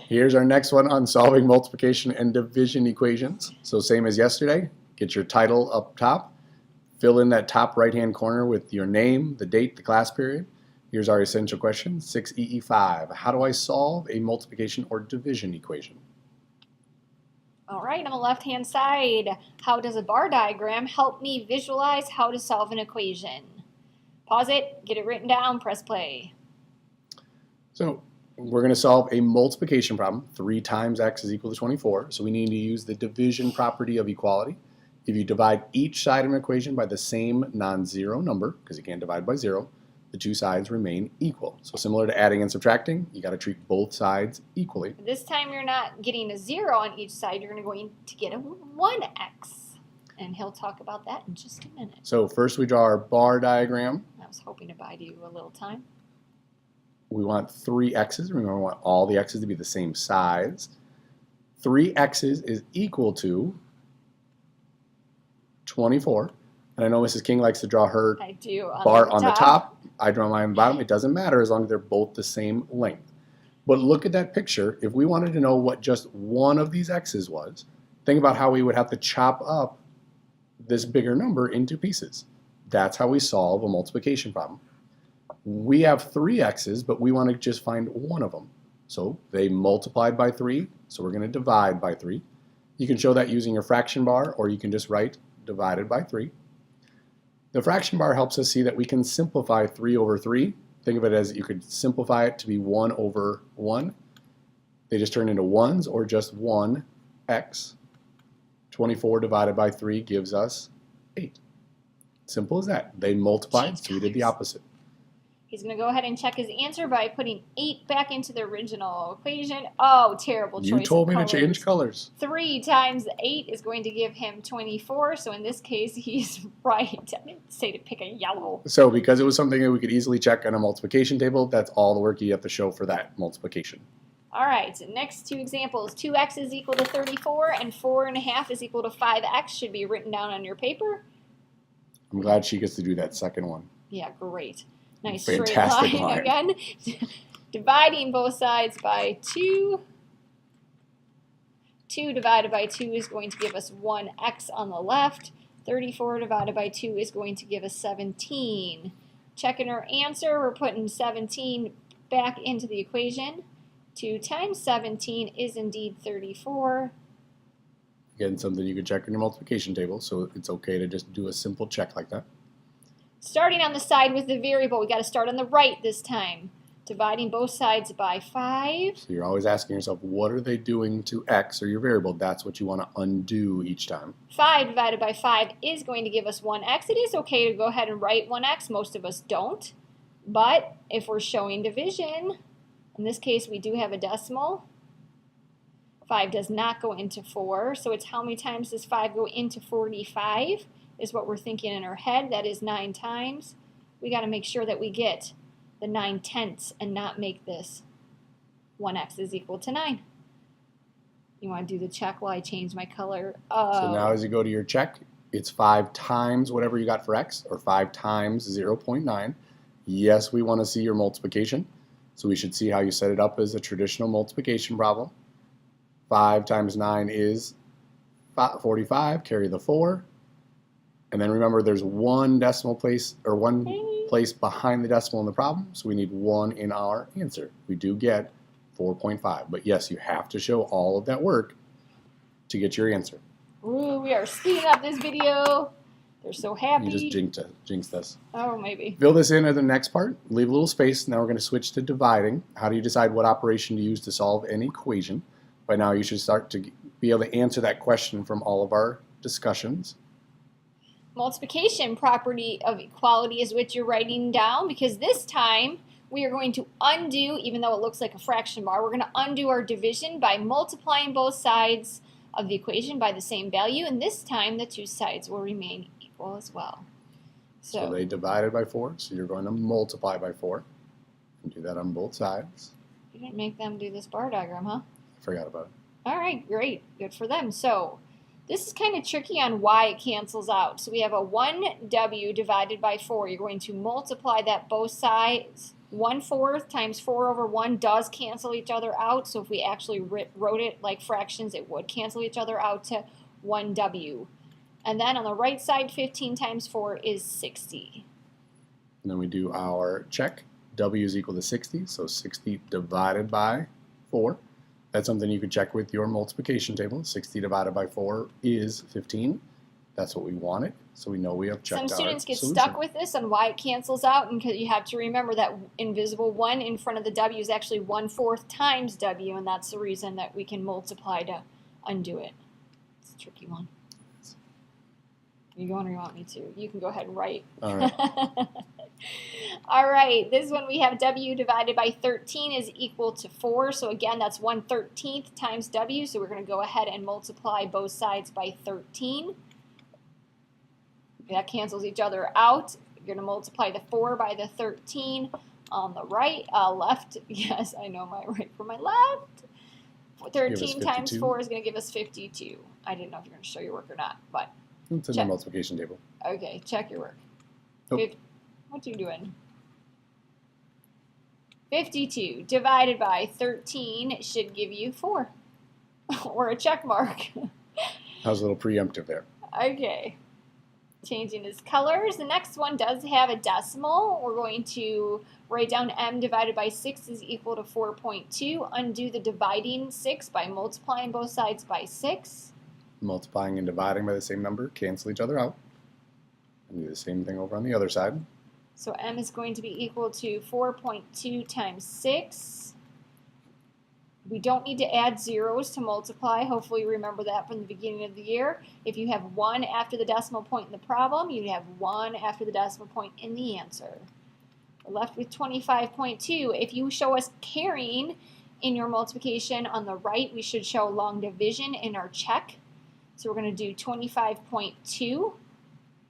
Here's our next one on solving multiplication and division equations. So same as yesterday, get your title up top, fill in that top right-hand corner with your name, the date, the class period. Here's our essential question, 6EE5. How do I solve a multiplication or division equation? All right, on the left-hand side, how does a bar diagram help me visualize how to solve an equation? Pause it, get it written down, press play. So we're going to solve a multiplication problem. 3 times x is equal to 24. So we need to use the division property of equality. If you divide each side of an equation by the same non-zero number, because you can't divide by 0, the two sides remain equal. So similar to adding and subtracting, you got to treat both sides equally. This time you're not getting a 0 on each side, you're going to get a 1x. And he'll talk about that in just a minute. So first we draw our bar diagram. I was hoping to buy you a little time. We want 3 x's. Remember, we want all the x's to be the same size. 3 x's is equal to 24. And I know Mrs. King likes to draw her bar on the top. I draw mine on the bottom. It doesn't matter as long as they're both the same length. But look at that picture. If we wanted to know what just one of these x's was, think about how we would have to chop up this bigger number into pieces. That's how we solve a multiplication problem. We have 3 x's, but we want to just find one of them. So they multiplied by 3, so we're going to divide by 3. You can show that using your fraction bar, or you can just write divided by 3. The fraction bar helps us see that we can simplify 3 over 3. Think of it as you could simplify it to be 1 over 1. They just turn into 1's or just 1x. 24 divided by 3 gives us 8. Simple as that. They multiplied, 3 did the opposite. He's going to go ahead and check his answer by putting 8 back into the original equation. Oh, terrible choice. You told me to change colors. 3 times 8 is going to give him 24. So in this case, he's right. I didn't say to pick a yellow. So because it was something that we could easily check on a multiplication table, that's all the work you have to show for that multiplication. All right, so next 2 examples. 2x is equal to 34 and 4.5 is equal to 5x should be written down on your paper. I'm glad she gets to do that second one. Yeah, great. Nice Fantastic straight line again. Dividing both sides by 2. 2 divided by 2 is going to give us 1x on the left. 34 divided by 2 is going to give us 17. Checking our answer, we're putting 17 back into the equation. 2 times 17 is indeed 34. Again, something you can check in your multiplication table, so it's okay to just do a simple check like that. Starting on the side with the variable, we got to start on the right this time. Dividing both sides by 5. So you're always asking yourself, what are they doing to x or your variable? That's what you want to undo each time. 5 divided by 5 is going to give us 1x. It is okay to go ahead and write 1x. Most of us don't. But if we're showing division, in this case we do have a decimal. 5 does not go into 4. So it's how many times does 5 go into 45? Is what we're thinking in our head. That is 9 times. We got to make sure that we get the 9/10 and not make this 1x is equal to 9. You want to do the check while I change my color? So now as you go to your check, it's 5 times whatever you got for x, or 5 times 0.9. Yes, we want to see your multiplication. So we should see how you set it up as a traditional multiplication problem. 5 times 9 is 45. Carry the 4. And then remember, there's one decimal place, or one place behind the decimal in the problem, so we need 1 in our answer. We do get 4.5. But yes, you have to show all of that work to get your answer. Ooh, we are speeding up this video. They're so happy. You just jinxed us. Oh, maybe. Fill this in at the next part. Leave a little space. Now we're going to switch to dividing. How do you decide what operation to use to solve an equation? By now you should start to be able to answer that question from all of our discussions. Multiplication property of equality is what you're writing down, because this time we are going to undo, even though it looks like a fraction bar, we're going to undo our division by multiplying both sides of the equation by the same value, and this time the 2 sides will remain equal as well. So they divided by 4, so you're going to multiply by 4 and do that on both sides. You didn't make them do this bar diagram, huh? I forgot about it. All right, great. Good for them. So this is kind of tricky on why it cancels out. So we have a 1w divided by 4. You're going to multiply that both sides 1/4 times 4 over 1 does cancel each other out. So if we actually wrote it like fractions, it would cancel each other out to 1W. And then on the right side, 15 times 4 is 60. And then we do our check. W is equal to 60, so 60 divided by 4. That's something you could check with your multiplication table. 60 divided by 4 is 15. That's what we wanted, so we know we have checked out. Some students get solution. stuck with this on why it cancels out, and you have to remember that invisible 1 in front of the W is actually 1/4 times W, and that's the reason that we can multiply to undo it. It's a tricky one. You going or you want me to? You can go ahead and write. All right. All right, this one we have W divided by 13 is equal to 4. So again, that's 1/13 times W. So we're going to go ahead and multiply both sides by 13. That cancels each other out. You're going to multiply the 4 by the 13 on the left. Yes, I know my right from my left. 13 times 4 is going to give us 52. I didn't know if you're going to show your work or not, but it's in the multiplication table. Okay, check your work. Nope. What you doing? 52 divided by 13 should give you 4. Or a check mark. That was a little preemptive there. Okay. Changing his colors. The next one does have a decimal. We're going to write down m divided by 6 is equal to 4.2. Undo the dividing 6 by multiplying both sides by 6. Multiplying and dividing by the same number cancel each other out. And do the same thing over on the other side. So m is going to be equal to 4.2 times 6. We don't need to add zeros to multiply. Hopefully you remember that from the beginning of the year. If you have 1 after the decimal point in the problem, you have 1 after the decimal point in the answer. We're left with 25.2. If you show us carrying in your multiplication on the right, we should show long division in our check. So we're going to do 25.2.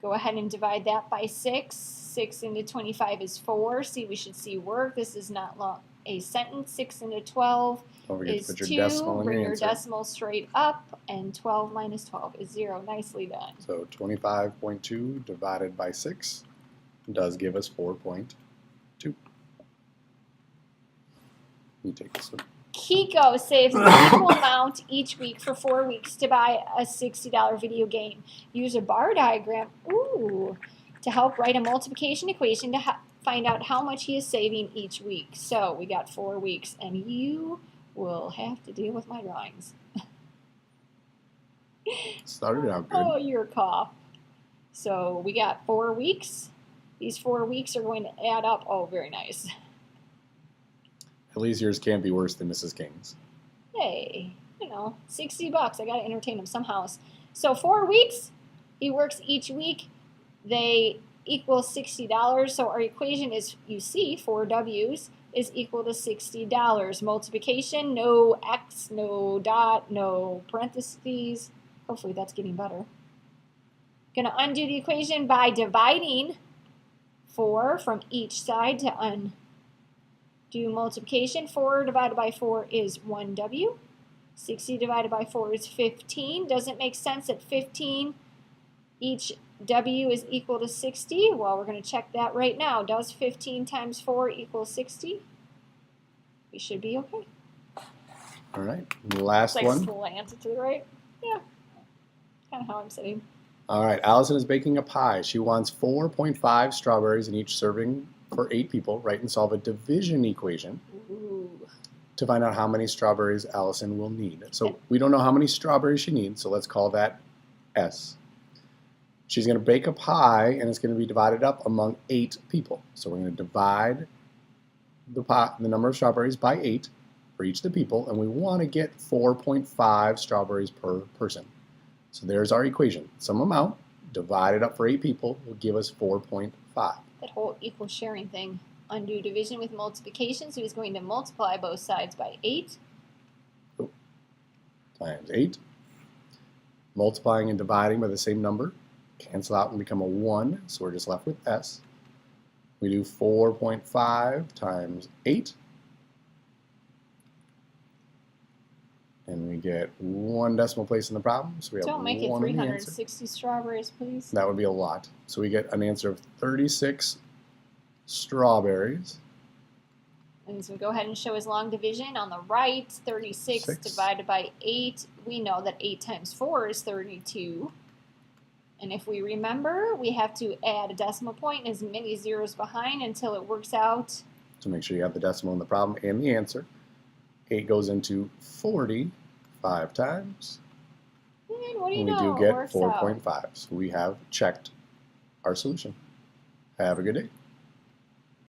Go ahead and divide that by 6. 6 into 25 is 4. See, we should see work. This is not long. A sentence. 6 into 12 is 2. Bring your decimal straight up, and 12 minus 12 is 0. Nicely done. So 25.2 divided by 6 does give us 4.2. You take this one. Kiko saves an equal amount each week for 4 weeks to buy a $60 video game. Use a bar diagram to help write a multiplication equation to find out how much he is saving each week. So we got 4 weeks, and you will have to deal with my drawings. Started out good. Oh, your cough. So we got 4 weeks. These 4 weeks are going to add up. Oh, very nice. At least yours can't be worse than Mrs. King's. Hey, $60. I got to entertain him somehow. So 4 weeks, he works each week. They equal $60. So our equation is, you see, 4 W's is equal to $60. Multiplication, no X, no dot, no parentheses. Hopefully that's getting better. Going to undo the equation by dividing 4 from each side to undo multiplication. 4 divided by 4 is 1W. 60 divided by 4 is 15. Doesn't make sense that 15 each W is equal to 60. Well, we're going to check that right now. Does 15 times 4 equal 60? We should be okay. All right, last it's like one. Slant it to the right. Yeah, kind of how I'm sitting. All right, Allison is baking a pie. She wants 4.5 strawberries in each serving for 8 people. Write and solve a division equation to find out how many strawberries Allison will need. So we don't know how many strawberries she needs, so let's call that S. She's going to bake a pie, and it's going to be divided up among 8 people. So we're going to divide the number of strawberries by 8 for each of the people, and we want to get 4.5 strawberries per person. So there's our equation. Some amount divided up for 8 people will give us 4.5. That whole equal sharing thing. Undo division with multiplication, so he's going to multiply both sides by 8. Times 8. Multiplying and dividing by the same number. Cancel out and become a 1, so we're just left with S. We do 4.5 times 8. And we get 1 decimal place in the problem, so we have Don't make it 1 in the answer. 360 strawberries, please. That would be a lot. So we get an answer of 36 strawberries And so we go ahead and show his long division. On the right, 36 divided by 8. We know that 8 times 4 is 32. And if we remember, we have to add a decimal point and as many zeros behind until it works out. So make sure you have the decimal in the problem and the answer. 8 goes into 40 5 times. And what do you and we know? do get 4.5. So we have checked our solution. Have a good day.